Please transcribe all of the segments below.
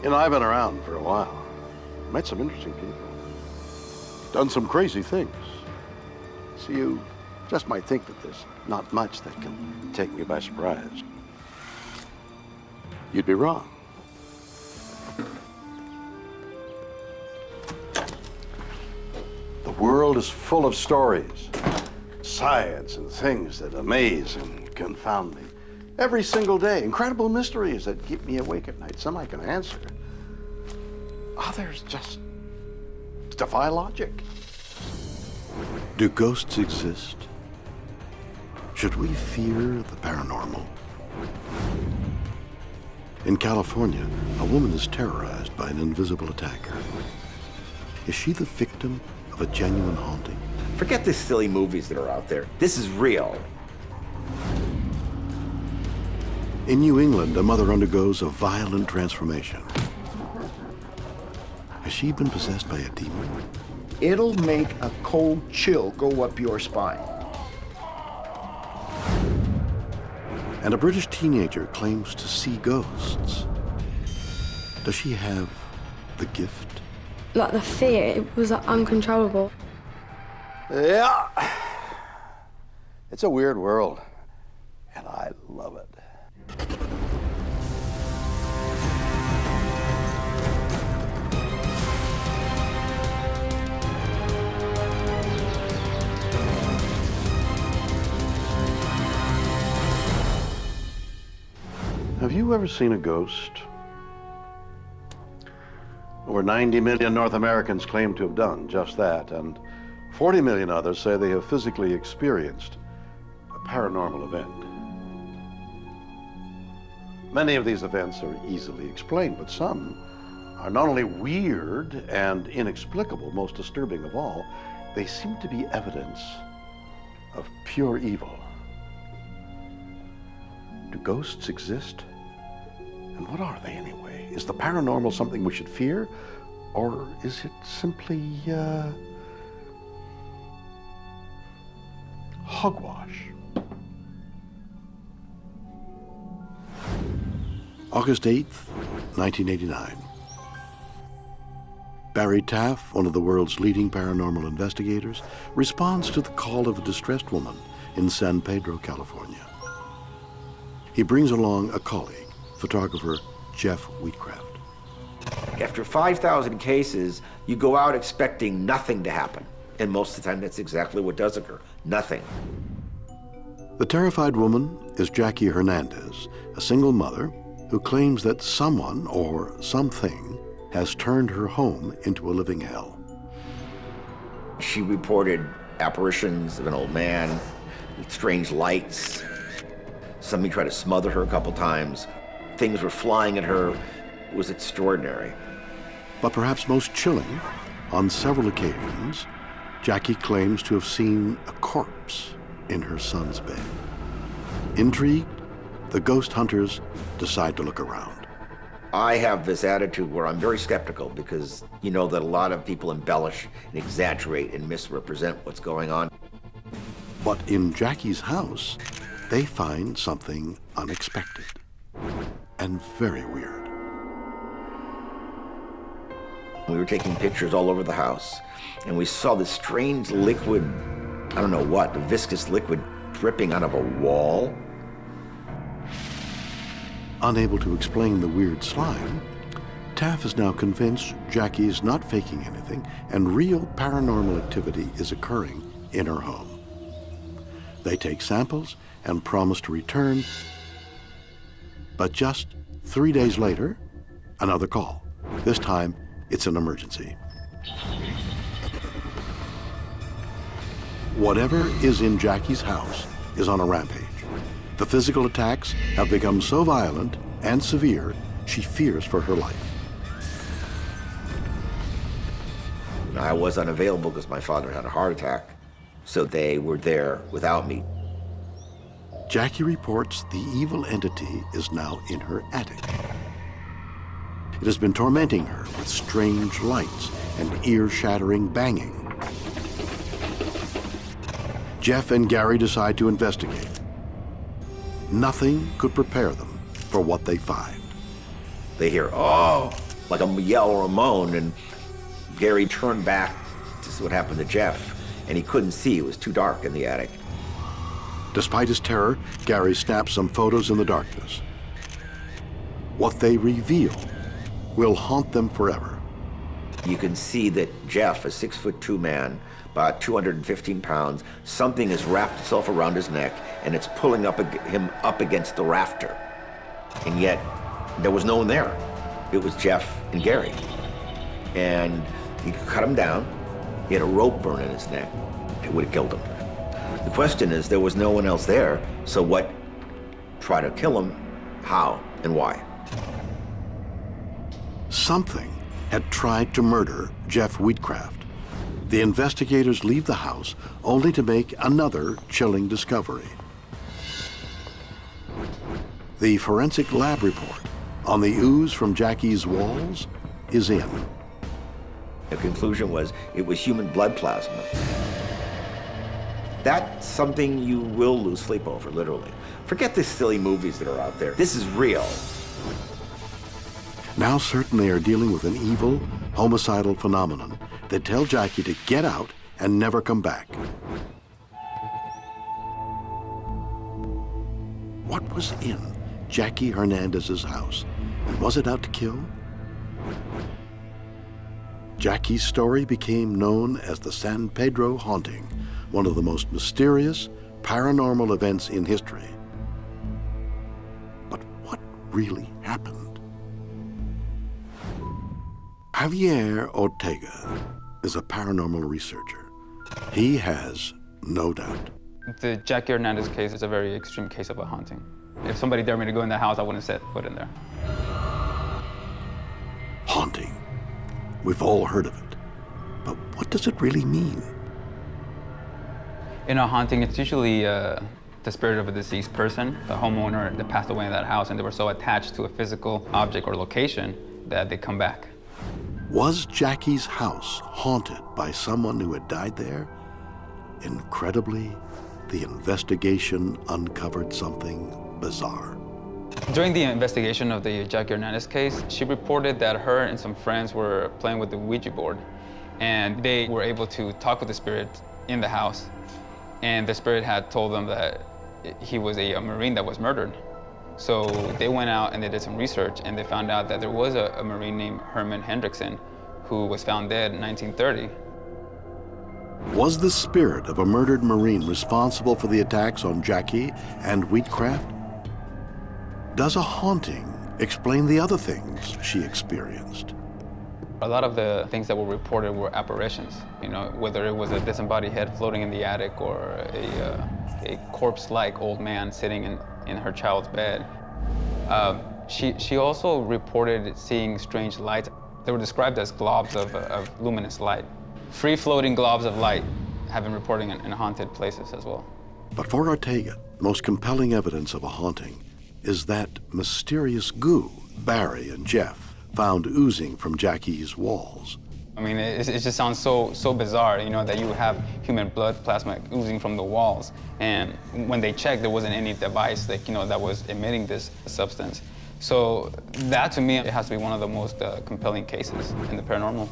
You know, I've been around for a while. Met some interesting people. Done some crazy things. So you just might think that there's not much that can take me by surprise. You'd be wrong. The world is full of stories, science, and things that amaze and confound me. Every single day, incredible mysteries that keep me awake at night. Some I can answer. Others just defy logic. Do ghosts exist? Should we fear the paranormal? In California, a woman is terrorized by an invisible attacker. Is she the victim of a genuine haunting? Forget the silly movies that are out there. This is real. In New England, a mother undergoes a violent transformation. Has she been possessed by a demon? It'll make a cold chill go up your spine. And a British teenager claims to see ghosts. Does she have the gift? Like the fear, it was like, uncontrollable. Yeah. It's a weird world, and I love it. Have you ever seen a ghost? Over 90 million North Americans claim to have done just that, and 40 million others say they have physically experienced a paranormal event. Many of these events are easily explained, but some are not only weird and inexplicable, most disturbing of all, they seem to be evidence of pure evil. Do ghosts exist? And what are they anyway? Is the paranormal something we should fear? Or is it simply, hogwash? August 8th, 1989. Barry Taff, one of the world's leading paranormal investigators, responds to the call of a distressed woman in San Pedro, California. He brings along a colleague, photographer Jeff Wheatcraft. After 5,000 cases, you go out expecting nothing to happen. And most of the time, that's exactly what does occur. Nothing. The terrified woman is Jackie Hernandez, a single mother who claims that someone or something has turned her home into a living hell. She reported apparitions of an old man with strange lights. Somebody tried to smother her a couple times. Things were flying at her. It was extraordinary. But perhaps most chilling, on several occasions, Jackie claims to have seen a corpse in her son's bed. Intrigued, the ghost hunters decide to look around. I have this attitude where I'm very skeptical because you know that a lot of people embellish and exaggerate and misrepresent what's going on. But in Jackie's house, they find something unexpected and very weird. We were taking pictures all over the house, and we saw this strange liquid, I don't know what, a viscous liquid dripping out of a wall. Unable to explain the weird slime, Taff is now convinced Jackie is not faking anything and real paranormal activity is occurring in her home. They take samples and promise to return, but just 3 days later, another call. This time, it's an emergency. Whatever is in Jackie's house is on a rampage. The physical attacks have become so violent and severe, she fears for her life. I was unavailable because my father had a heart attack, so they were there without me. Jackie reports the evil entity is now in her attic. It has been tormenting her with strange lights and ear-shattering banging. Jeff and Gary decide to investigate. Nothing could prepare them for what they find. They hear, oh, like a yell or a moan, and Gary turned back to see what happened to Jeff, and he couldn't see. It was too dark in the attic. Despite his terror, Gary snaps some photos in the darkness. What they reveal will haunt them forever. You can see that Jeff, a 6'2" man, about 215 pounds, something has wrapped itself around his neck and it's pulling him up against the rafter. And yet, there was no one there. It was Jeff and Gary. And he cut him down. He had a rope burn in his neck. It would have killed him. The question is, there was no one else there, so what? Try to kill him? How and why? Something had tried to murder Jeff Wheatcraft. The investigators leave the house only to make another chilling discovery. The forensic lab report on the ooze from Jackie's walls is in. The conclusion was it was human blood plasma. That's something you will lose sleep over, literally. Forget the silly movies that are out there. This is real. Now certain they are dealing with an evil, homicidal phenomenon that tell Jackie to get out and never come back. What was in Jackie Hernandez's house, and was it out to kill? Jackie's story became known as the San Pedro haunting, one of the most mysterious paranormal events in history. But what really happened? Javier Ortega is a paranormal researcher. He has no doubt. The Jackie Hernandez case is a very extreme case of a haunting. If somebody dared me to go in the house, I wouldn't set foot in there. Haunting. We've all heard of it. But what does it really mean? In a haunting, it's usually the spirit of a deceased person, the homeowner that passed away in that house, and they were so attached to a physical object or location that they come back. Was Jackie's house haunted by someone who had died there? Incredibly, the investigation uncovered something bizarre. During the investigation of the Jackie Hernandez case, she reported that her and some friends were playing with the Ouija board, and they were able to talk with the spirit in the house. And the spirit had told them that he was a Marine that was murdered. So they went out and they did some research, and they found out that there was a Marine named Herman Hendrickson who was found dead in 1930. Was the spirit of a murdered Marine responsible for the attacks on Jackie and Wheatcraft? Does a haunting explain the other things she experienced? A lot of the things that were reported were apparitions, you know, whether it was a disembodied head floating in the attic or a corpse-like old man sitting in her child's bed. She also reported seeing strange lights. They were described as globs of luminous light. Free-floating globs of light have been reported in haunted places as well. But for Ortega, the most compelling evidence of a haunting is that mysterious goo Barry and Jeff found oozing from Jackie's walls. I mean, it just sounds so bizarre, you know, that you would have human blood plasma oozing from the walls. And when they checked, there wasn't any device that, you know, that was emitting this substance. So that, to me, it has to be one of the most compelling cases in the paranormal.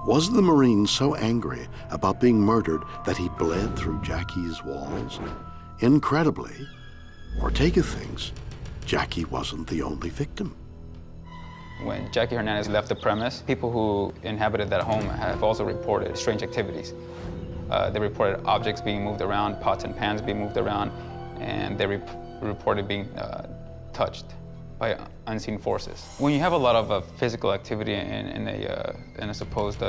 Was the Marine so angry about being murdered that he bled through Jackie's walls? Incredibly, Ortega thinks Jackie wasn't the only victim. When Jackie Hernandez left the premise, people who inhabited that home have also reported strange activities. They reported objects being moved around, pots and pans being moved around, and they reported being touched by unseen forces. When you have a lot of physical activity in a supposed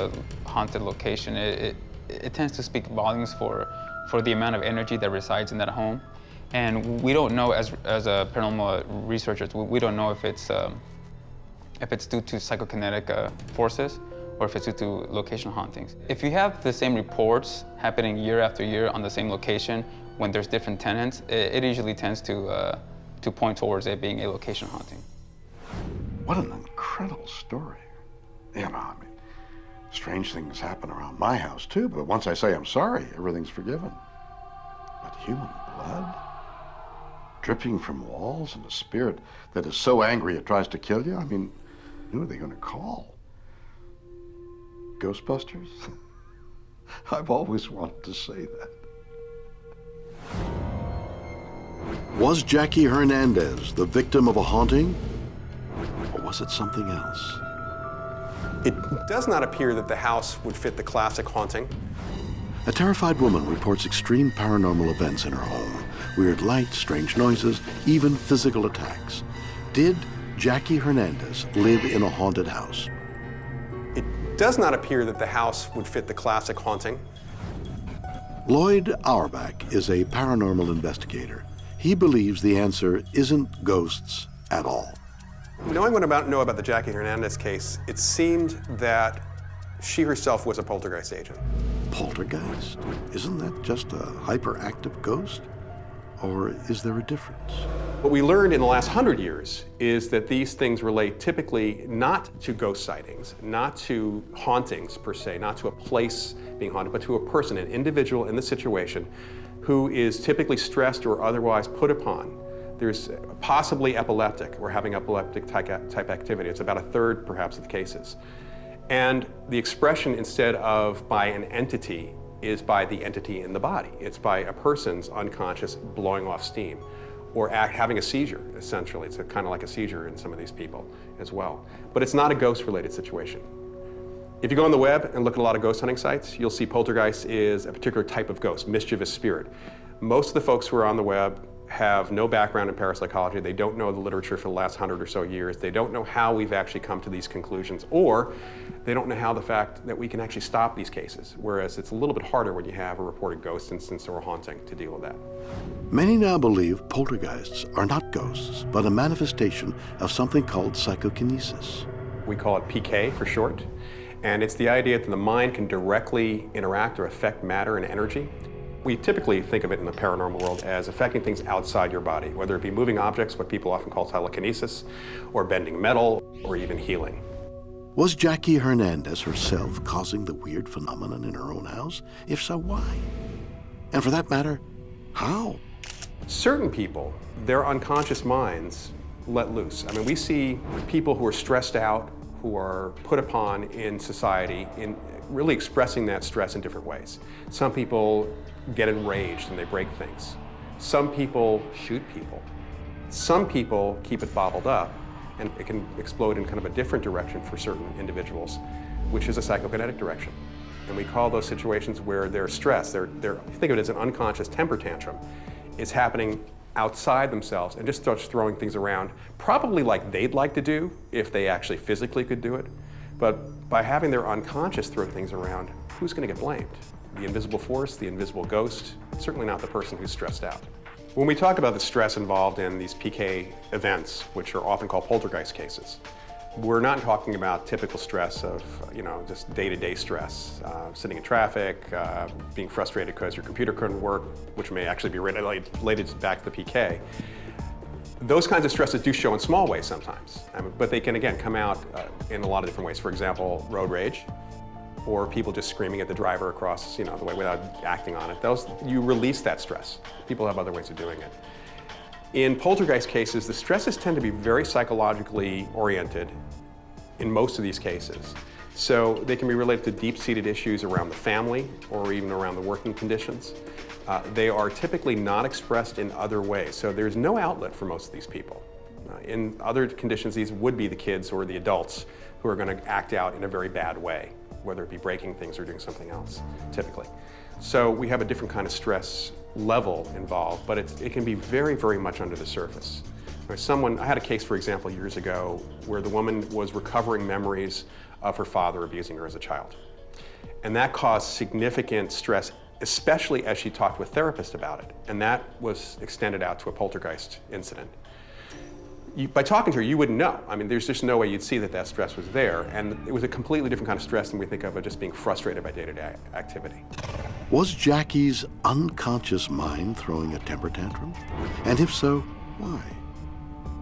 haunted location, it tends to speak volumes for the amount of energy that resides in that home. And we don't know, as a paranormal researchers, we don't know if it's due to psychokinetic forces or if it's due to location hauntings. If you have the same reports happening year after year on the same location when there's different tenants, it usually tends to point towards it being a location haunting. What an incredible story. You know, I mean, strange things happen around my house too, but once I say I'm sorry, everything's forgiven. But human blood? dripping from walls and a spirit that is so angry it tries to kill you? I mean, who are they going to call? Ghostbusters? I've always wanted to say that. Was Jackie Hernandez the victim of a haunting? Or was it something else? It does not appear that the house would fit the classic haunting. A terrified woman reports extreme paranormal events in her home. Weird lights, strange noises, even physical attacks. Did Jackie Hernandez live in a haunted house? It does not appear that the house would fit the classic haunting. Lloyd Auerbach is a paranormal investigator. He believes the answer isn't ghosts at all. Knowing what I know about the Jackie Hernandez case, it seemed that she herself was a poltergeist agent. Poltergeist? Isn't that just a hyperactive ghost? Or is there a difference? What we learned in the last 100 years is that these things relate typically not to ghost sightings, not to hauntings per se, not to a place being haunted, but to a person, an individual in the situation who is typically stressed or otherwise put upon. There's possibly epileptic or having epileptic type activity. It's about a third perhaps of the cases. And the expression, instead of by an entity, is by the entity in the body. It's by a person's unconscious blowing off steam or having a seizure, essentially. It's kind of like a seizure in some of these people as well. But it's not a ghost-related situation. If you go on the web and look at a lot of ghost hunting sites, you'll see poltergeist is a particular type of ghost, mischievous spirit. Most of the folks who are on the web have no background in parapsychology. They don't know the literature for the last 100 or so years. They don't know how we've actually come to these conclusions, or they don't know how the fact that we can actually stop these cases, whereas it's a little bit harder when you have a reported ghost instance or a haunting to deal with that. Many now believe poltergeists are not ghosts, but a manifestation of something called psychokinesis. We call it PK for short, and it's the idea that the mind can directly interact or affect matter and energy. We typically think of it in the paranormal world as affecting things outside your body, whether it be moving objects, what people often call telekinesis, or bending metal, or even healing. Was Jackie Hernandez herself causing the weird phenomenon in her own house? If so, why? And for that matter, how? Certain people, their unconscious minds let loose. I mean, we see people who are stressed out, who are put upon in society, in really expressing that stress in different ways. Some people get enraged and they break things. Some people shoot people. Some people keep it bottled up, and it can explode in kind of a different direction for certain individuals, which is a psychokinetic direction. And we call those situations where they're stressed, think of it as an unconscious temper tantrum. It's happening outside themselves and just starts throwing things around, probably like they'd like to do if they actually physically could do it. But by having their unconscious throw things around, who's going to get blamed? The invisible force, the invisible ghost, certainly not the person who's stressed out. When we talk about the stress involved in these PK events, which are often called poltergeist cases, we're not talking about typical stress of, just day-to-day stress, sitting in traffic, being frustrated because your computer couldn't work, which may actually be related back to the PK. Those kinds of stresses do show in small ways sometimes, but they can, again, come out in a lot of different ways. For example, road rage, or people just screaming at the driver across the way without acting on it. You release that stress. People have other ways of doing it. In poltergeist cases, the stresses tend to be very psychologically oriented in most of these cases. So they can be related to deep-seated issues around the family or even around the working conditions. They are typically not expressed in other ways, so there's no outlet for most of these people. In other conditions, these would be the kids or the adults who are going to act out in a very bad way, whether it be breaking things or doing something else, typically. So we have a different kind of stress level involved, but it can be very, very much under the surface. I had a case, for example, years ago where the woman was recovering memories of her father abusing her as a child. And that caused significant stress, especially as she talked to a therapist about it. And that was extended out to a poltergeist incident. By talking to her, you wouldn't know. I mean, there's just no way you'd see that stress was there. And it was a completely different kind of stress than we think of just being frustrated by day-to-day activity. Was Jackie's unconscious mind throwing a temper tantrum? And if so, why?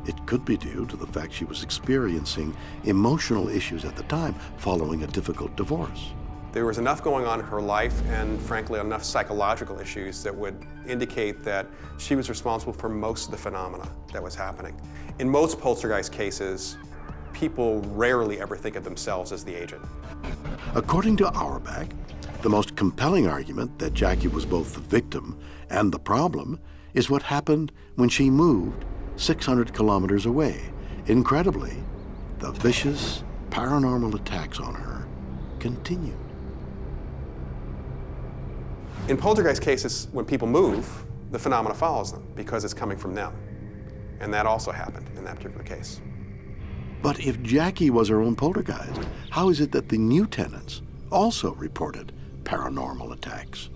It could be due to the fact she was experiencing emotional issues at the time following a difficult divorce. There was enough going on in her life and, frankly, enough psychological issues that would indicate that she was responsible for most of the phenomena that was happening. In most poltergeist cases, people rarely ever think of themselves as the agent. According to Auerbach, the most compelling argument that Jackie was both the victim and the problem is what happened when she moved 600 kilometers away. Incredibly, the vicious paranormal attacks on her continued. In poltergeist cases, when people move, the phenomena follows them because it's coming from them. And that also happened in that particular case. But if Jackie was her own poltergeist, how is it that the new tenants also reported paranormal attacks?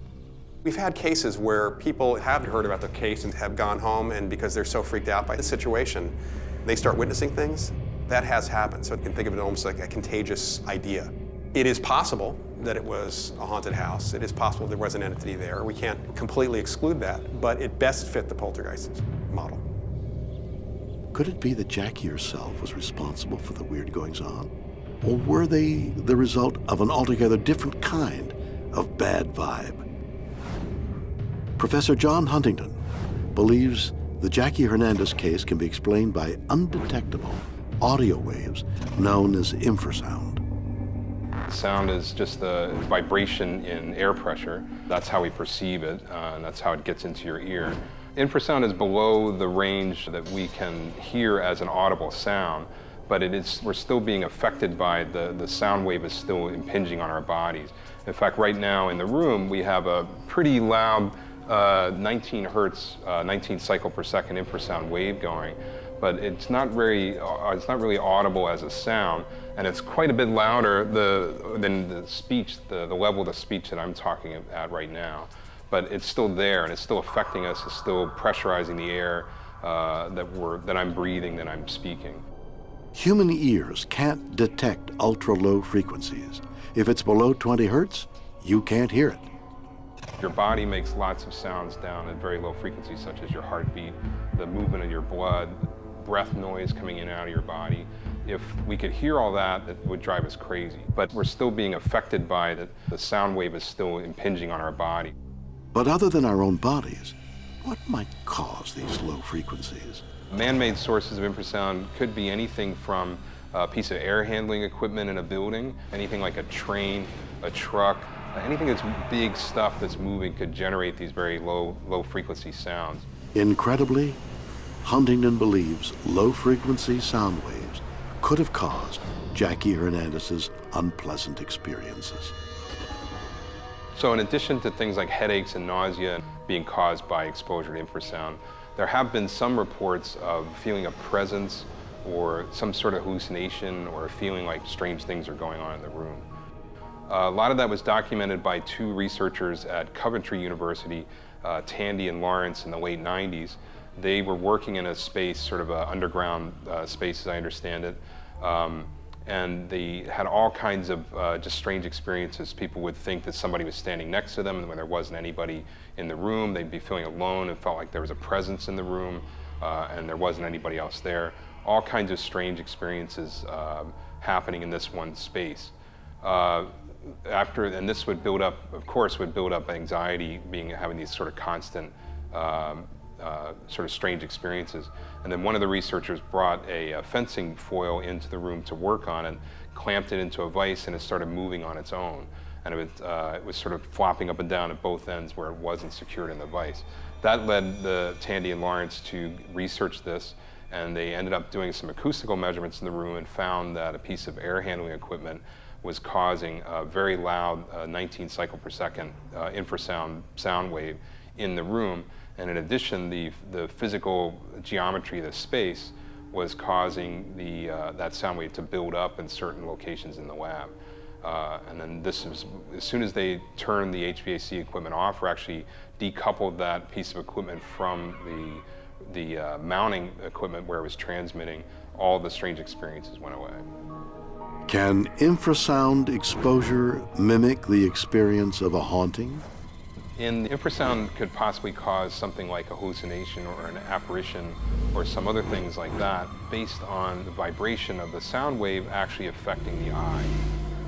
We've had cases where people have heard about the case and have gone home, and because they're so freaked out by the situation, they start witnessing things. That has happened, so you can think of it almost like a contagious idea. It is possible that it was a haunted house. It is possible there was an entity there. We can't completely exclude that, but it best fit the poltergeist model. Could it be that Jackie herself was responsible for the weird goings-on? Or were they the result of an altogether different kind of bad vibe? Professor John Huntington believes the Jackie Hernandez case can be explained by undetectable audio waves known as infrasound. Sound is just the vibration in air pressure. That's how we perceive it, and that's how it gets into your ear. Infrasound is below the range that we can hear as an audible sound, but we're still being affected by the sound wave is still impinging on our bodies. In fact, right now in the room, we have a pretty loud 19 hertz, 19 cycle per second infrasound wave going, but it's not really audible as a sound, and it's quite a bit louder than the speech, the level of the speech that I'm talking at right now. But it's still there, and it's still affecting us. It's still pressurizing the air that I'm breathing, that I'm speaking. Human ears can't detect ultra-low frequencies. If it's below 20 hertz, you can't hear it. Your body makes lots of sounds down at very low frequencies, such as your heartbeat, the movement of your blood, breath noise coming in and out of your body. If we could hear all that, it would drive us crazy. But we're still being affected by it. The sound wave is still impinging on our body. But other than our own bodies, what might cause these low frequencies? Man-made sources of infrasound could be anything from a piece of air handling equipment in a building, anything like a train, a truck, anything that's big stuff that's moving could generate these very low frequency sounds. Incredibly, Huntington believes low-frequency sound waves could have caused Jackie Hernandez's unpleasant experiences. So in addition to things like headaches and nausea being caused by exposure to infrasound, there have been some reports of feeling a presence or some sort of hallucination or feeling like strange things are going on in the room. A lot of that was documented by two researchers at Coventry University, Tandy and Lawrence, in the late 90s. They were working in a space, sort of an underground space as I understand it, and they had all kinds of just strange experiences. People would think that somebody was standing next to them, and when there wasn't anybody in the room, they'd be feeling alone and felt like there was a presence in the room, and there wasn't anybody else there. All kinds of strange experiences happening in this one space. And this would build up, of course, would build up anxiety, having these sort of constant sort of strange experiences. And then one of the researchers brought a fencing foil into the room to work on and clamped it into a vise, and it started moving on its own. And it was sort of flopping up and down at both ends where it wasn't secured in the vise. That led the Tandy and Lawrence to research this, and they ended up doing some acoustical measurements in the room and found that a piece of air handling equipment was causing a very loud 19 cycle per second infrasound sound wave in the room. And in addition, the physical geometry of the space was causing that sound wave to build up in certain locations in the lab. And then as soon as they turned the HVAC equipment off, or actually decoupled that piece of equipment from the mounting equipment where it was transmitting, all the strange experiences went away. Can infrasound exposure mimic the experience of a haunting? Infrasound could possibly cause something like a hallucination or an apparition or some other things like that based on the vibration of the sound wave actually affecting the eye.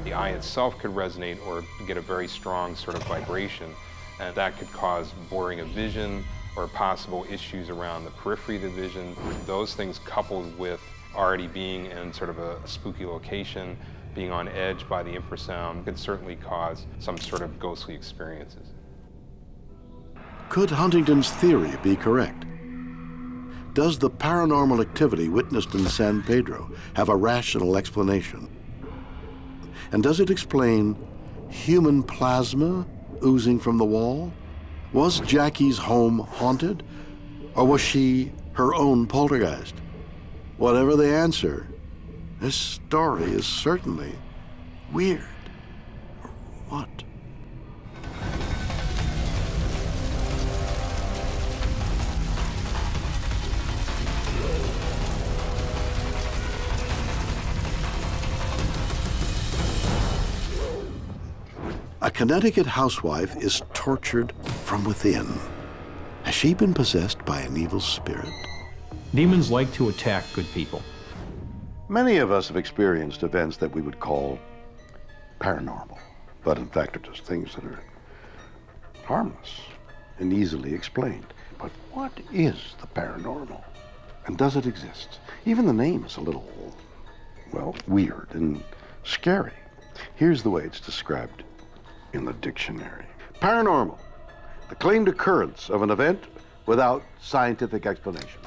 The eye itself could resonate or get a very strong sort of vibration, and that could cause blurring of vision or possible issues around the periphery of the vision. Those things coupled with already being in sort of a spooky location, being on edge by the infrasound, could certainly cause some sort of ghostly experiences. Could Huntington's theory be correct? Does the paranormal activity witnessed in San Pedro have a rational explanation? And does it explain human plasma oozing from the wall? Was Jackie's home haunted, or was she her own poltergeist? Whatever the answer, this story is certainly weird. Or what? A Connecticut housewife is tortured from within. Has she been possessed by an evil spirit? Demons like to attack good people. Many of us have experienced events that we would call paranormal, but in fact are just things that are harmless and easily explained. But what is the paranormal? And does it exist? Even the name is a little, well, weird and scary. Here's the way it's described in the dictionary. Paranormal, the claimed occurrence of an event without scientific explanation.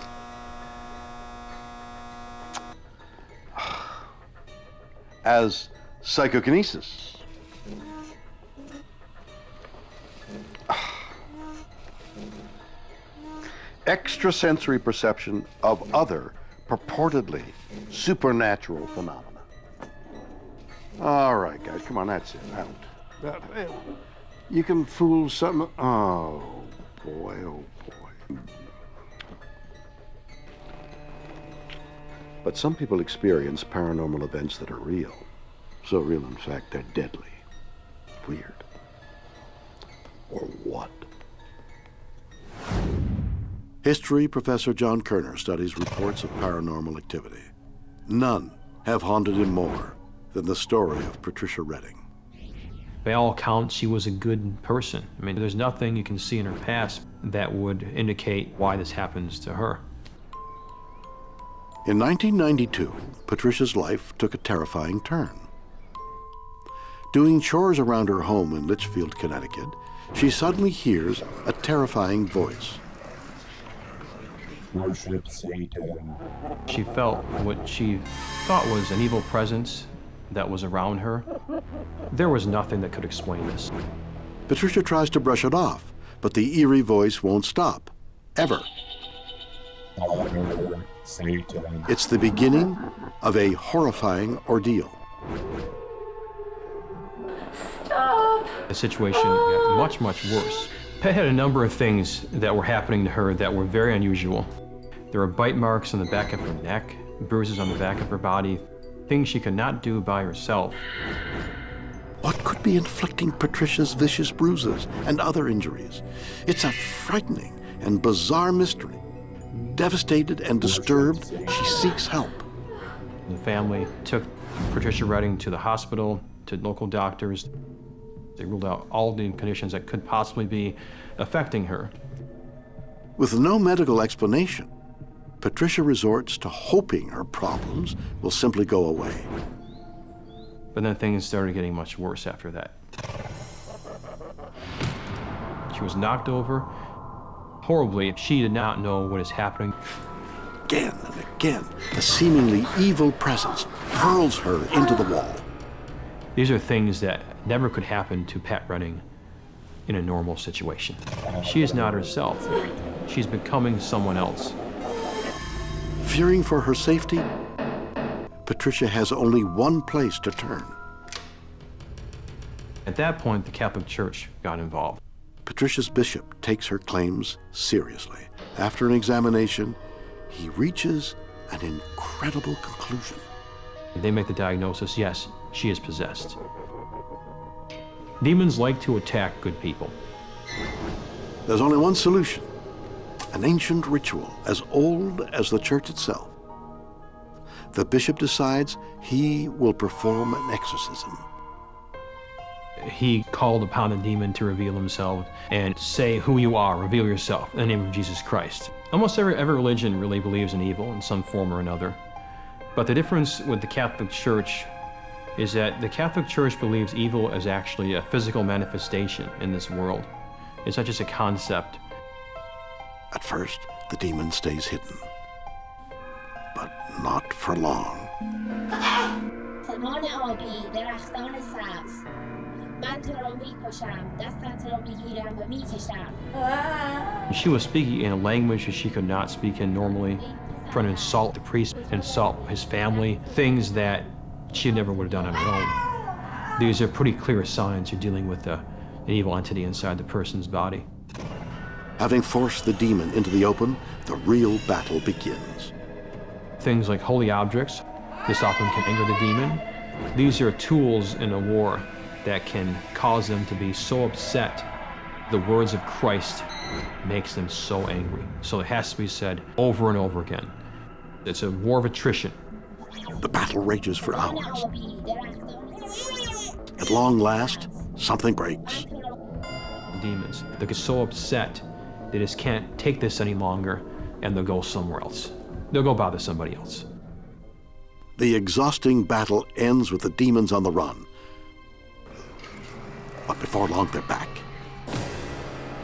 As psychokinesis, extrasensory perception of other purportedly supernatural phenomena. All right, guys, come on, that's it. You can fool some. Oh boy, oh boy. But some people experience paranormal events that are real. So real, in fact, they're deadly. Weird. Or what? History professor John Kerner studies reports of paranormal activity. None have haunted him more than the story of Patricia Redding. By all accounts, she was a good person. I mean, there's nothing you can see in her past that would indicate why this happens to her. In 1992, Patricia's life took a terrifying turn. Doing chores around her home in Litchfield, Connecticut, she suddenly hears a terrifying voice. Worship Satan. She felt what she thought was an evil presence that was around her. There was nothing that could explain this. Patricia tries to brush it off, but the eerie voice won't stop, ever. Honor Satan. It's the beginning of a horrifying ordeal. Stop! The situation got much, much worse. Pet had a number of things that were happening to her that were very unusual. There were bite marks on the back of her neck, bruises on the back of her body, things she could not do by herself. What could be inflicting Patricia's vicious bruises and other injuries? It's a frightening and bizarre mystery. Devastated and disturbed, she seeks help. The family took Patricia Redding to the hospital, to local doctors. They ruled out all the conditions that could possibly be affecting her. With no medical explanation, Patricia resorts to hoping her problems will simply go away. But then things started getting much worse after that. She was knocked over horribly. She did not know what is happening. Again and again, the seemingly evil presence hurls her into the wall. These are things that never could happen to Pat Redding in a normal situation. She is not herself. She's becoming someone else. Fearing for her safety, Patricia has only one place to turn. At that point, the Catholic Church got involved. Patricia's bishop takes her claims seriously. After an examination, he reaches an incredible conclusion. They make the diagnosis, yes, she is possessed. Demons like to attack good people. There's only one solution, an ancient ritual as old as the church itself. The bishop decides he will perform an exorcism. He called upon the demon to reveal himself and say who you are, reveal yourself in the name of Jesus Christ. Almost every religion really believes in evil in some form or another. But the difference with the Catholic Church is that the Catholic Church believes evil is actually a physical manifestation in this world. It's not just a concept. At first, the demon stays hidden, but not for long. زمان آبی درختان سبز من تو را می‌کشم دستت را می‌گیرم و می‌کشم. She was speaking in a language that she could not speak in normally, trying to insult the priest, insult his family, things that she never would have done on her own. These are pretty clear signs you're dealing with an evil entity inside the person's body. Having forced the demon into the open, the real battle begins. Things like holy objects, this often can anger the demon. These are tools in a war that can cause them to be so upset. The words of Christ makes them so angry. So it has to be said over and over again. It's a war of attrition. The battle rages for hours. At long last, something breaks. Demons, they get so upset they just can't take this any longer and they'll go somewhere else. They'll go bother somebody else. The exhausting battle ends with the demons on the run. But before long, they're back.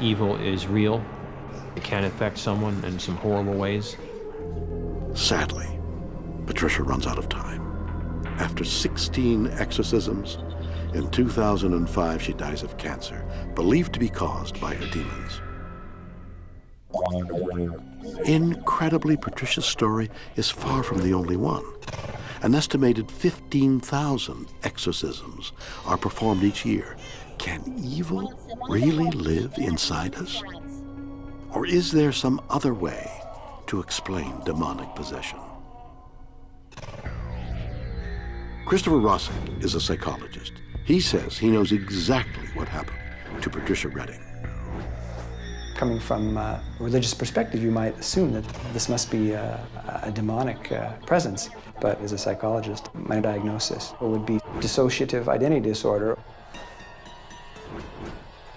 Evil is real. It can affect someone in some horrible ways. Sadly, Patricia runs out of time. After 16 exorcisms, in 2005 she dies of cancer, believed to be caused by her demons. Incredibly, Patricia's story is far from the only one. An estimated 15,000 exorcisms are performed each year. Can evil really live inside us? Or is there some other way to explain demonic possession? Christopher Rossick is a psychologist. He says he knows exactly what happened to Patricia Redding. Coming from a religious perspective, you might assume that this must be a demonic presence. But as a psychologist, my diagnosis would be dissociative identity disorder.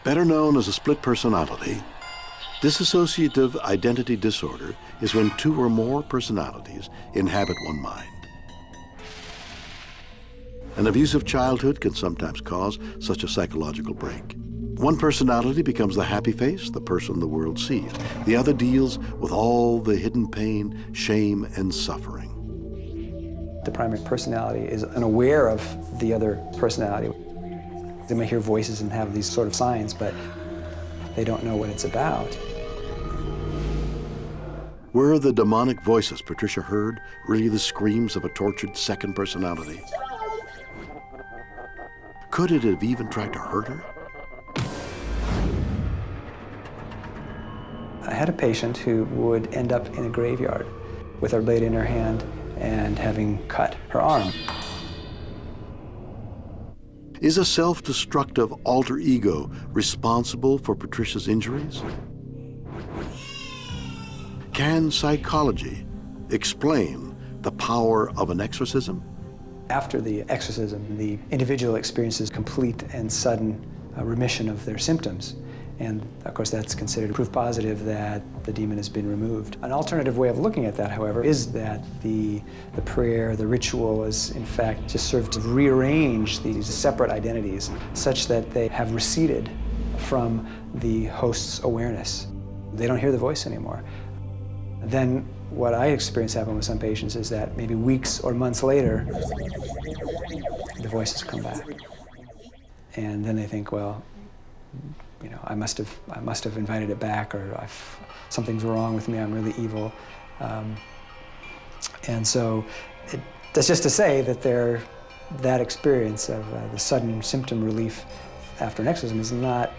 Better known as a split personality, dissociative identity disorder is when two or more personalities inhabit one mind. An abusive childhood can sometimes cause such a psychological break. One personality becomes the happy face, the person the world sees. The other deals with all the hidden pain, shame, and suffering. The primary personality is unaware of the other personality. They may hear voices and have these sort of signs, but they don't know what it's about. Were the demonic voices Patricia heard really the screams of a tortured second personality? Could it have even tried to hurt her? I had a patient who would end up in a graveyard with her blade in her hand and having cut her arm. Is a self-destructive alter ego responsible for Patricia's injuries? Can psychology explain the power of an exorcism? After the exorcism, the individual experiences complete and sudden remission of their symptoms. And of course, that's considered proof positive that the demon has been removed. An alternative way of looking at that, however, is that the prayer, the ritual is in fact just served to rearrange these separate identities such that they have receded from the host's awareness. They don't hear the voice anymore. Then what I experience happen with some patients is that maybe weeks or months later, the voices come back. And then they think, well, you know, I must have invited it back, or something's wrong with me, I'm really evil. And so that's just to say that that experience of the sudden symptom relief after an exorcism is not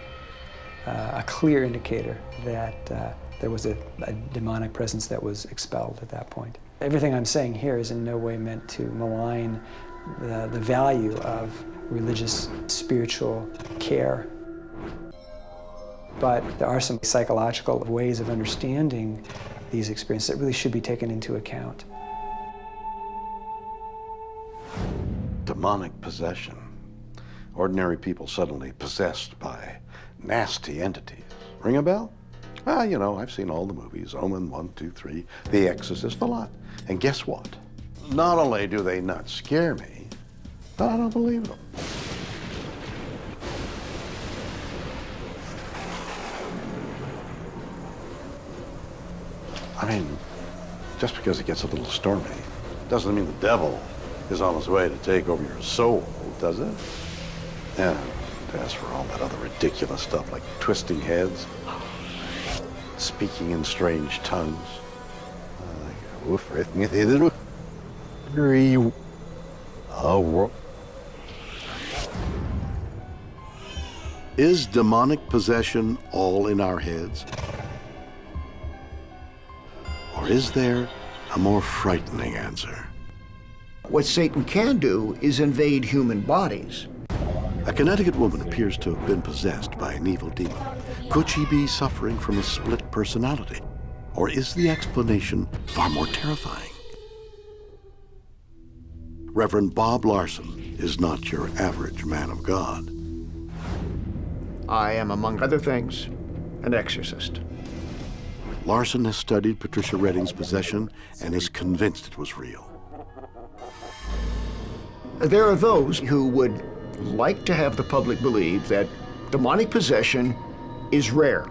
a clear indicator that there was a demonic presence that was expelled at that point. Everything I'm saying here is in no way meant to malign the value of religious, spiritual care. But there are some psychological ways of understanding these experiences that really should be taken into account. Demonic possession. Ordinary people suddenly possessed by nasty entities. Ring a bell? Ah, you know, I've seen all the movies, Omen 1, 2, 3, The Exorcist, a lot. And guess what? Not only do they not scare me, but I don't believe them. I mean, just because it gets a little stormy doesn't mean the devil is on his way to take over your soul, does it? And as for all that other ridiculous stuff like twisting heads, speaking in strange tongues, is demonic possession all in our heads? Or is there a more frightening answer? What Satan can do is invade human bodies. A Connecticut woman appears to have been possessed by an evil demon. Could she be suffering from a split personality? Or is the explanation far more terrifying? Reverend Bob Larson is not your average man of God. I am, among other things, an exorcist. Larson has studied Patricia Redding's possession and is convinced it was real. There are those who would like to have the public believe that demonic possession is rare.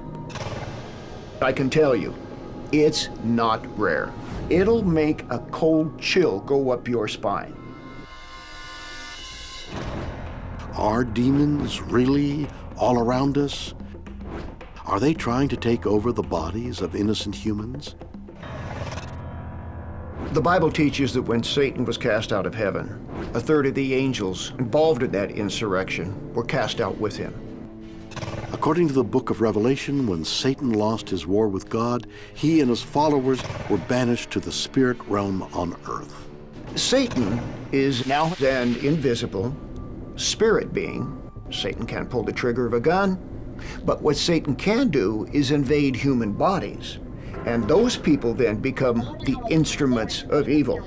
I can tell you, it's not rare. It'll make a cold chill go up your spine. Are demons really all around us? Are they trying to take over the bodies of innocent humans? The Bible teaches that when Satan was cast out of heaven, a third of the angels involved in that insurrection were cast out with him. According to the book of Revelation, when Satan lost his war with God, he and his followers were banished to the spirit realm on earth. Satan is now an invisible spirit being. Satan can't pull the trigger of a gun, but what Satan can do is invade human bodies, and those people then become the instruments of evil.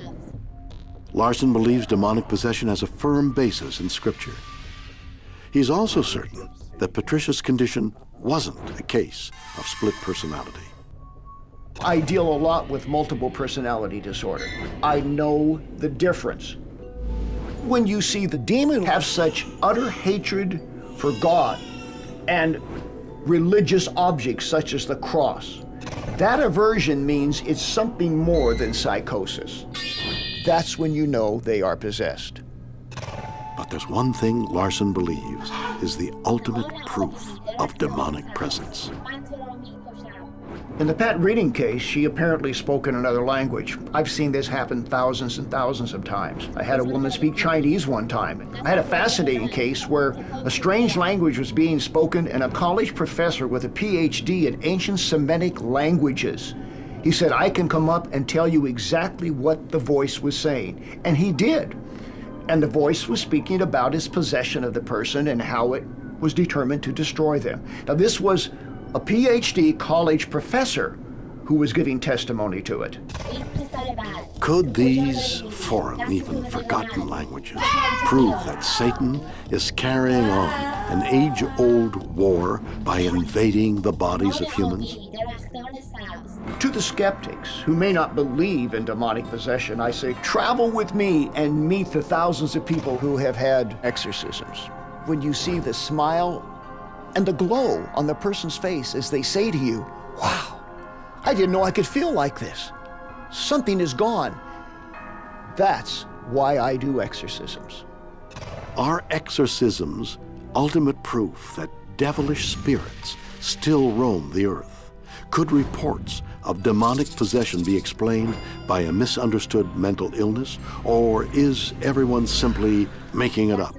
Larson believes demonic possession has a firm basis in Scripture. He's also certain that Patricia's condition wasn't a case of split personality. I deal a lot with multiple personality disorder. I know the difference. When you see the demon have such utter hatred for God and religious objects such as the cross, that aversion means it's something more than psychosis. That's when you know they are possessed. But there's one thing Larson believes is the ultimate proof of demonic presence. In the Pat Reading case, she apparently spoke in another language. I've seen this happen thousands and thousands of times. I had a woman speak Chinese one time. I had a fascinating case where a strange language was being spoken and a college professor with a PhD in ancient Semitic languages. He said, I can come up and tell you exactly what the voice was saying. And he did. And the voice was speaking about his possession of the person and how it was determined to destroy them. Now, this was a PhD college professor who was giving testimony to it. Could these foreign, even forgotten languages prove that Satan is carrying on an age-old war by invading the bodies of humans? To the skeptics who may not believe in demonic possession, I say, travel with me and meet the thousands of people who have had exorcisms. When you see the smile and the glow on the person's face as they say to you, wow, I didn't know I could feel like this. Something is gone. That's why I do exorcisms. Are exorcisms ultimate proof that devilish spirits still roam the earth? Could reports of demonic possession be explained by a misunderstood mental illness, or is everyone simply making it up?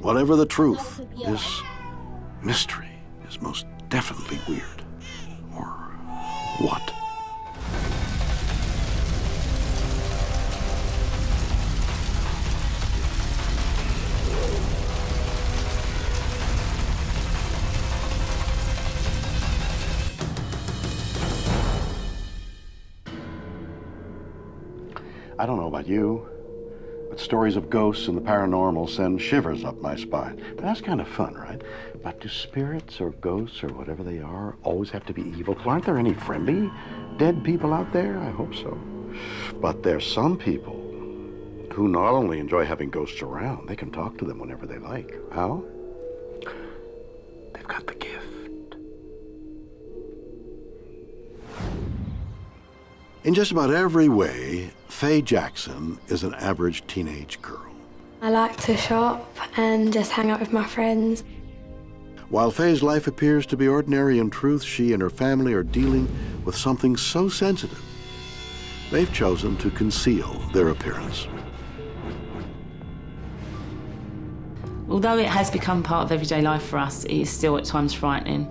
Whatever the truth, this mystery is most definitely weird. Or what? I don't know about you, But stories of ghosts and the paranormal send shivers up my spine. But that's kind of fun, right? But do spirits or ghosts or whatever they are always have to be evil? Well, aren't there any friendly dead people out there? I hope so. But there's some people who not only enjoy having ghosts around, they can talk to them whenever they like. How? They've got the gift. In just about every way, Faye Jackson is an average teenage girl. I like to shop and just hang out with my friends. While Faye's life appears to be ordinary, in truth, she and her family are dealing with something so sensitive, they've chosen to conceal their appearance. Although it has become part of everyday life for us, it is still at times frightening.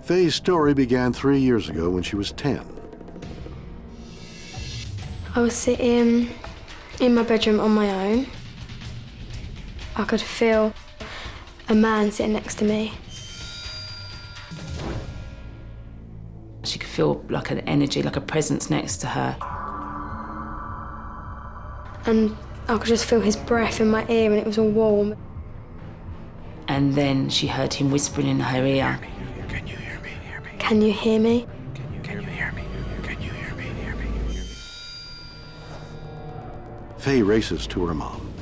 Faye's story began 3 years ago when she was 10. I was sitting in my bedroom on my own. I could feel a man sitting next to me. She could feel like an energy, like a presence next to her. And I could just feel his breath in my ear and it was all warm. And then she heard him whispering in her ear. Can you hear me? Can you hear me? Faye races to her mom.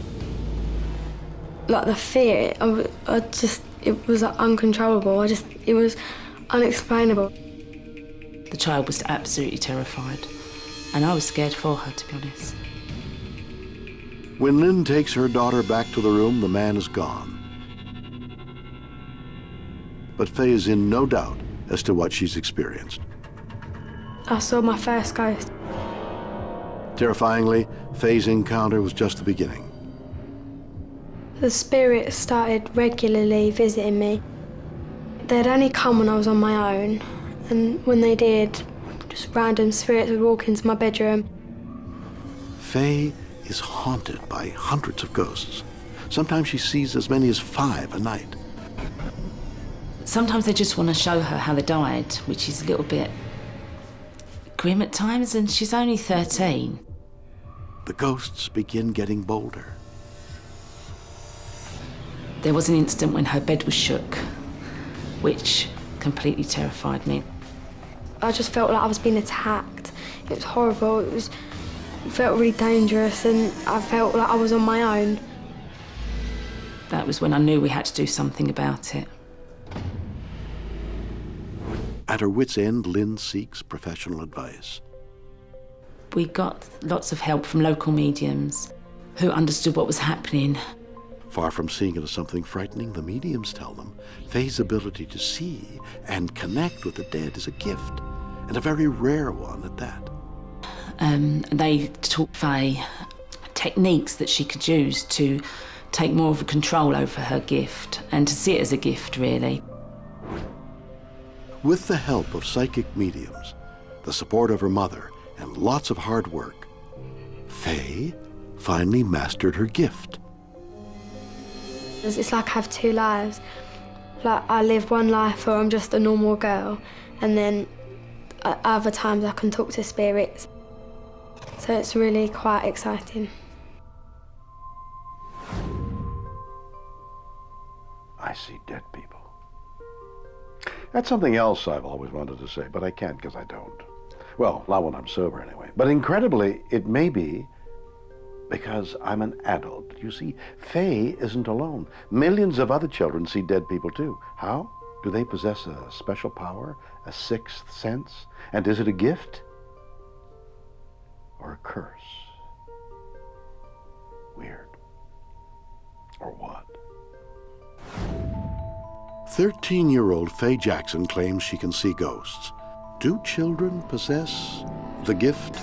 Like the fear, it was like uncontrollable. It was unexplainable. The child was absolutely terrified. And I was scared for her, to be honest. When Lynn takes her daughter back to the room, the man is gone. But Faye is in no doubt as to what she's experienced. I saw my first ghost. Terrifyingly, Faye's encounter was just the beginning. The spirits started regularly visiting me. They'd only come when I was on my own, and when they did, just random spirits would walk into my bedroom. Faye is haunted by hundreds of ghosts. Sometimes she sees as many as 5 a night. Sometimes they just want to show her how they died, which is a little bit grim at times, and she's only 13. The ghosts begin getting bolder. There was an instant when her bed was shook, which completely terrified me. I just felt like I was being attacked. It was horrible. It felt really dangerous, and I felt like I was on my own. That was when I knew we had to do something about it. At her wit's end, Lynn seeks professional advice. We got lots of help from local mediums who understood what was happening. Far from seeing it as something frightening, the mediums tell them Faye's ability to see and connect with the dead is a gift, and a very rare one at that. They taught Faye techniques that she could use to take more of a control over her gift and to see it as a gift, really. With the help of psychic mediums, the support of her mother, and lots of hard work, Faye finally mastered her gift. It's like I have 2 lives. Like I live one life where I'm just a normal girl, and then other times I can talk to spirits. So it's really quite exciting. I see dead people. That's something else I've always wanted to say, but I can't because I don't. Well, not when I'm sober anyway. But incredibly, it may be because I'm an adult. You see, Faye isn't alone. Millions of other children see dead people too. How? Do they possess a special power, a 6th sense? And is it a gift or a curse? Weird. Or what? 13-year-old Faye Jackson claims she can see ghosts. Do children possess the gift?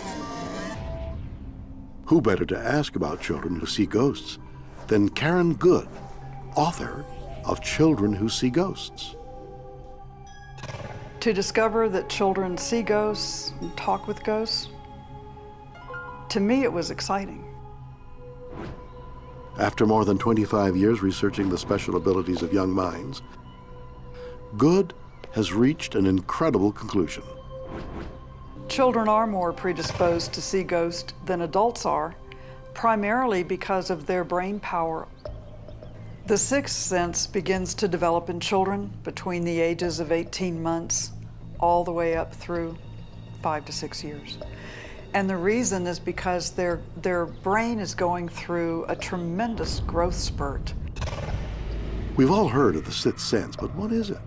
Who better to ask about children who see ghosts than Karen Good, author of Children Who See Ghosts? To discover that children see ghosts and talk with ghosts, to me it was exciting. After more than 25 years researching the special abilities of young minds, Good has reached an incredible conclusion. Children are more predisposed to see ghosts than adults are, primarily because of their brain power. The sixth sense begins to develop in children between the ages of 18 months all the way up through 5 to 6 years. And the reason is because their brain is going through a tremendous growth spurt. We've all heard of the sixth sense, but what is it?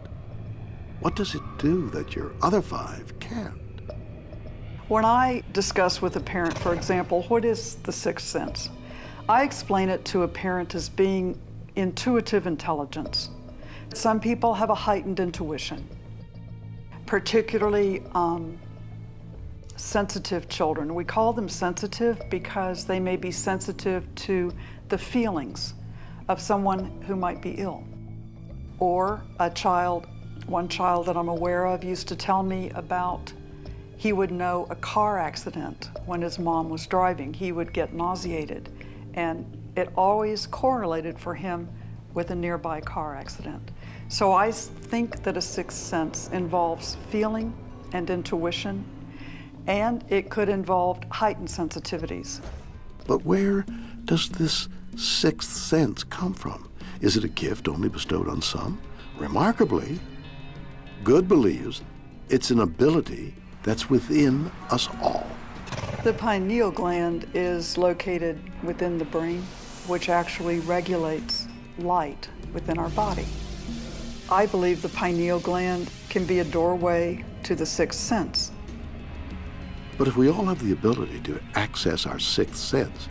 What does it do that your other 5 can't? When I discuss with a parent, for example, what is the sixth sense? I explain it to a parent as being intuitive intelligence. Some people have a heightened intuition, particularly sensitive children. We call them sensitive because they may be sensitive to the feelings of someone who might be ill. Or one child that I'm aware of used to tell me about, he would know a car accident when his mom was driving. He would get nauseated, and it always correlated for him with a nearby car accident. So I think that a sixth sense involves feeling and intuition, and it could involve heightened sensitivities. But where does this sixth sense come from? Is it a gift only bestowed on some? Remarkably, Good believes it's an ability that's within us all. The pineal gland is located within the brain, which actually regulates light within our body. I believe the pineal gland can be a doorway to the sixth sense. But if we all have the ability to access our sixth sense,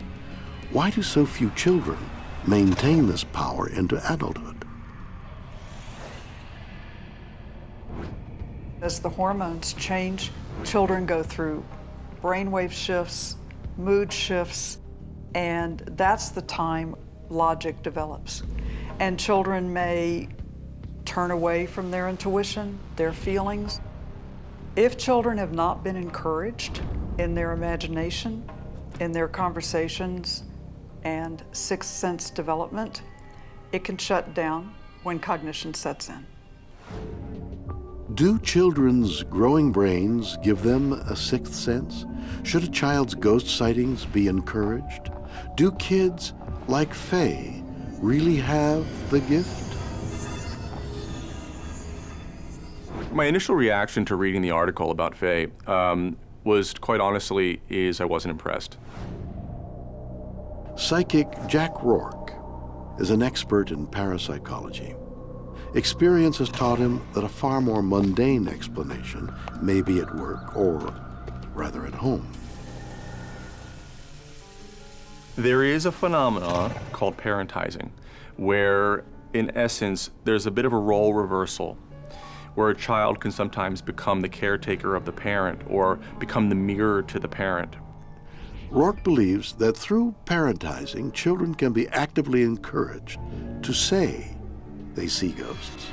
why do so few children maintain this power into adulthood? As the hormones change, children go through brainwave shifts, mood shifts, and that's the time logic develops. And children may turn away from their intuition, their feelings. If children have not been encouraged in their imagination, in their conversations, and sixth sense development, it can shut down when cognition sets in. Do children's growing brains give them a sixth sense? Should a child's ghost sightings be encouraged? Do kids, like Faye, really have the gift? My initial reaction to reading the article about Faye was, quite honestly, I wasn't impressed. Psychic Jack Rourke is an expert in parapsychology. Experience has taught him that a far more mundane explanation may be at work, or rather at home. There is a phenomenon called parentizing, where, in essence, there's a bit of a role reversal, where a child can sometimes become the caretaker of the parent or become the mirror to the parent. Rourke believes that through parentizing, children can be actively encouraged to say they see ghosts.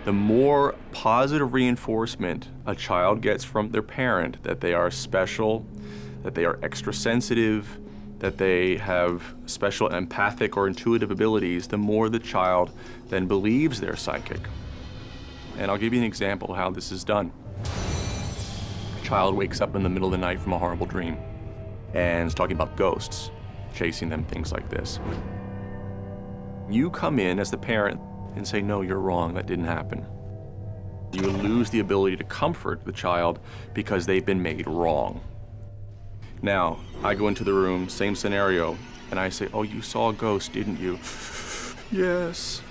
The more positive reinforcement a child gets from their parent, that they are special, that they are extra sensitive, that they have special empathic or intuitive abilities, the more the child then believes they're psychic. And I'll give you an example of how this is done. A child wakes up in the middle of the night from a horrible dream and is talking about ghosts, chasing them, things like this. You come in as the parent and say, no, you're wrong, that didn't happen. You lose the ability to comfort the child because they've been made wrong. Now, I go into the room, same scenario, and I say, oh, you saw a ghost, didn't you? Yes.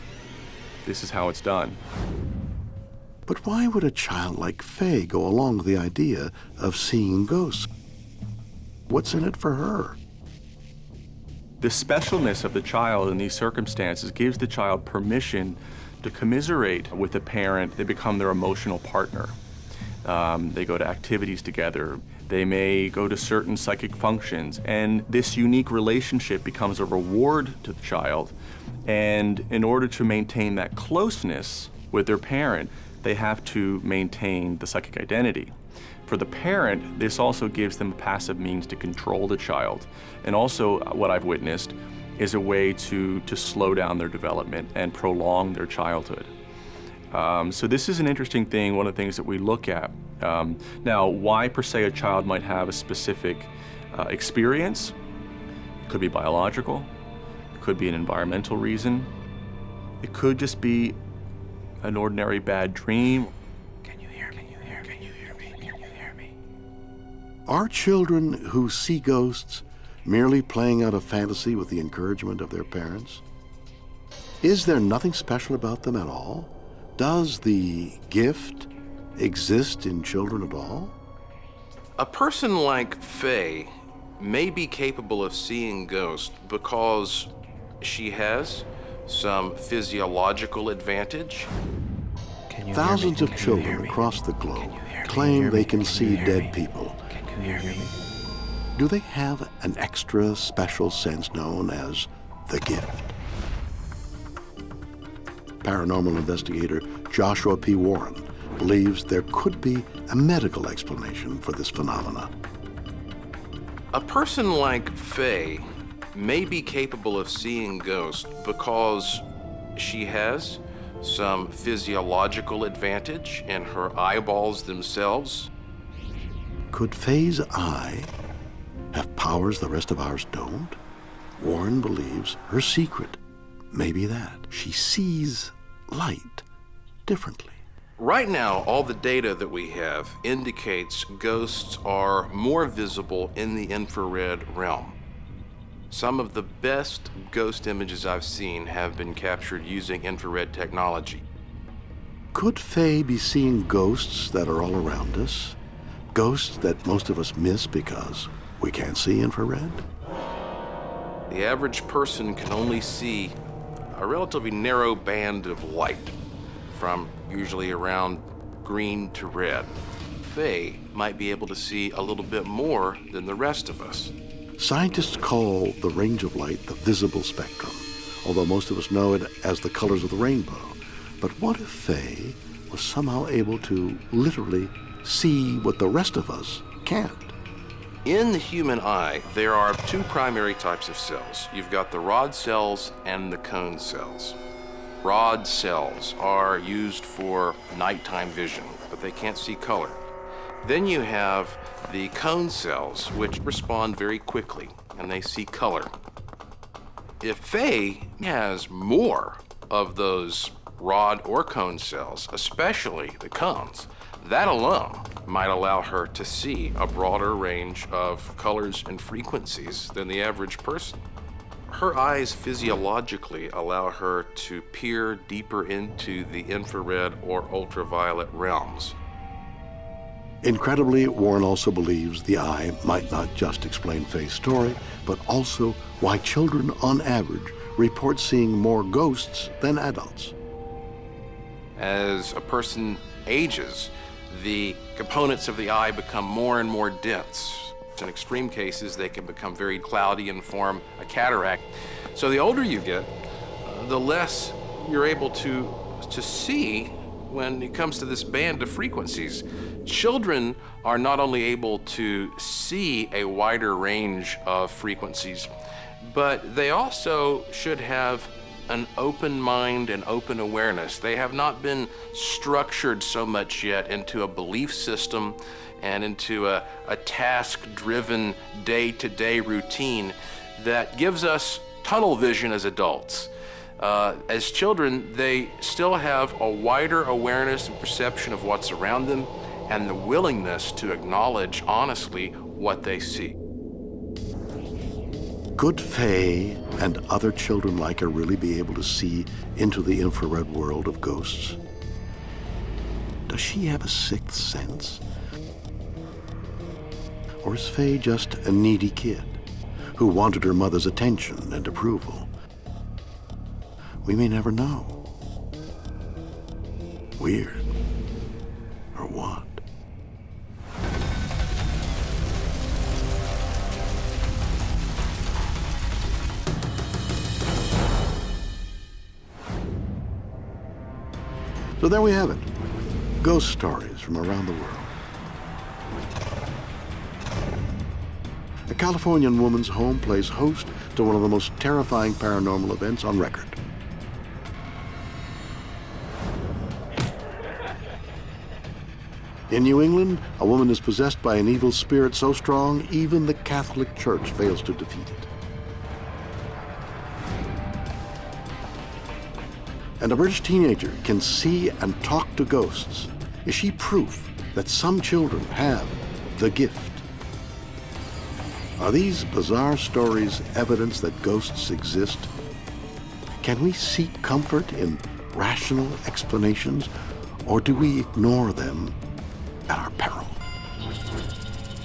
This is how it's done. But why would a child like Faye go along with the idea of seeing ghosts? What's in it for her? The specialness of the child in these circumstances gives the child permission to commiserate with the parent. They become their emotional partner. They go to activities together. They may go to certain psychic functions, and this unique relationship becomes a reward to the child. And in order to maintain that closeness with their parent, they have to maintain the psychic identity. For the parent, this also gives them a passive means to control the child. And also, what I've witnessed is a way to slow down their development and prolong their childhood. So this is an interesting thing, one of the things that we look at. Now, why per se a child might have a specific experience, It could be biological, it could be an environmental reason, it could just be an ordinary bad dream. Are children who see ghosts merely playing out a fantasy with the encouragement of their parents? Is there nothing special about them at all? Does the gift exist in children at all? A person like Faye may be capable of seeing ghosts because she has some physiological advantage. Thousands of children across the globe claim they can see dead people. Do they have an extra special sense known as the gift? Paranormal investigator Joshua P. Warren believes there could be a medical explanation for this phenomena. A person like Faye may be capable of seeing ghosts because she has some physiological advantage in her eyeballs themselves. Could Faye's eye have powers the rest of ours don't? Warren believes her secret may be that she sees light differently. Right now, all the data that we have indicates ghosts are more visible in the infrared realm. Some of the best ghost images I've seen have been captured using infrared technology. Could Faye be seeing ghosts that are all around us? Ghosts that most of us miss because we can't see infrared? The average person can only see a relatively narrow band of light, from usually around green to red. Faye might be able to see a little bit more than the rest of us. Scientists call the range of light the visible spectrum, although most of us know it as the colors of the rainbow. But what if Faye was somehow able to literally see what the rest of us can't? In the human eye, there are two primary types of cells. You've got the rod cells and the cone cells. Rod cells are used for nighttime vision, but they can't see color. Then you have the cone cells, which respond very quickly, and they see color. If Faye has more of those rod or cone cells, especially the cones, that alone might allow her to see a broader range of colors and frequencies than the average person. Her eyes physiologically allow her to peer deeper into the infrared or ultraviolet realms. Incredibly, Warren also believes the eye might not just explain Faye's story, but also why children, on average, report seeing more ghosts than adults. As a person ages, the components of the eye become more and more dense. In extreme cases, they can become very cloudy and form a cataract. So the older you get, the less you're able to see when it comes to this band of frequencies. Children are not only able to see a wider range of frequencies, but they also should have an open mind and open awareness. They have not been structured so much yet into a belief system and into a task-driven day-to-day routine that gives us tunnel vision as adults. As children, they still have a wider awareness and perception of what's around them and the willingness to acknowledge honestly what they see. Could Faye and other children like her really be able to see into the infrared world of ghosts? Does she have a sixth sense? Or is Faye just a needy kid who wanted her mother's attention and approval? We may never know. Weird. Or what? So there we have it. Ghost stories from around the world. A Californian woman's home plays host to one of the most terrifying paranormal events on record. In New England, a woman is possessed by an evil spirit so strong, even the Catholic Church fails to defeat it. and a British teenager can see and talk to ghosts, is she proof that some children have the gift? Are these bizarre stories evidence that ghosts exist? Can we seek comfort in rational explanations, or do we ignore them at our peril?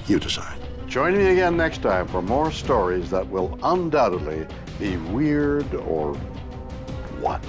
You decide. Join me again next time for more stories that will undoubtedly be weird or what?